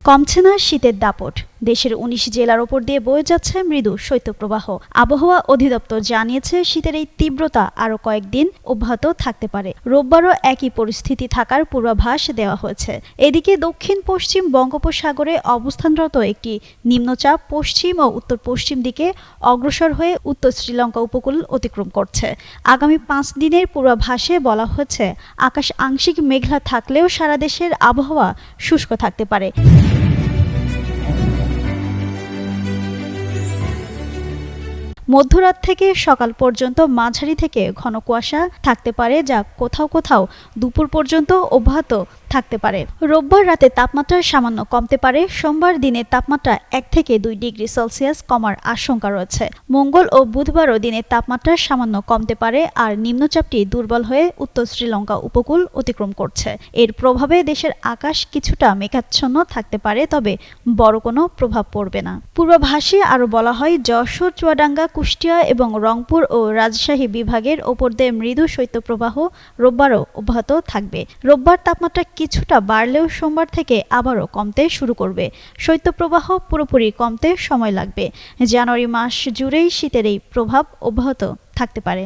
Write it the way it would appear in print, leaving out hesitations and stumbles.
কমছে না শীতের দাপট। দেশের ১৯ জেলার ওপর দিয়ে বয়ে যাচ্ছে মৃদু শৈত্যপ্রবাহ। আবহাওয়া অধিদপ্তর জানিয়েছে, শীতের এই তীব্রতা আরও কয়েকদিন অব্যাহত থাকতে পারে। রোববারও একই পরিস্থিতি থাকার পূর্বাভাস দেওয়া হয়েছে। এদিকে দক্ষিণ পশ্চিম বঙ্গোপসাগরে অবস্থানরত একটি নিম্নচাপ পশ্চিম ও উত্তর পশ্চিম দিকে অগ্রসর হয়ে উত্তর শ্রীলঙ্কা উপকূল অতিক্রম করছে। আগামী ৫ দিনের পূর্বাভাসে বলা হয়েছে, আকাশ আংশিক মেঘলা থাকলেও সারা দেশের আবহাওয়া শুষ্ক থাকতে পারে। মধ্যরাত থেকে সকাল পর্যন্ত মাঝারি থেকে ঘন কুয়াশা থাকতে পারে, যা কোথাও কোথাও দুপুর পর্যন্ত অব্যাহত থাকতে পারে। রোববার রাতে তাপমাত্রা সামান্য কমতে পারে। সোমবার দিনের তাপমাত্রা ১ থেকে ২ ডিগ্রি সেলসিয়াস কমার আশঙ্কা রয়েছে। মঙ্গল ও বুধবারও দিনের তাপমাত্রা সামান্য কমতে পারে, আর নিম্নচাপটি দুর্বল হয়ে উত্তর শ্রীলঙ্কা উপকূল অতিক্রম করছে। এর প্রভাবে দেশের আকাশ কিছুটা মেঘাচ্ছন্ন থাকতে পারে, তবে বড় কোনো প্রভাব পড়বে না। পূর্বাভাসে আরও বলা হয়, যশোর, চুয়াডাঙ্গা, কুষ্টিয়া এবং রংপুর ও রাজশাহী বিভাগের ওপর দিয়ে মৃদু শৈত্যপ্রবাহ রোববারও অব্যাহত থাকবে। রোববার তাপমাত্রা কিছুটা বাড়লেও সোমবার থেকে আবারও কমতে শুরু করবে। শৈত্যপ্রবাহ পুরোপুরি কমতে সময় লাগবে। জানুয়ারি মাস জুড়েই শীতের এই প্রভাব অব্যাহত থাকতে পারে।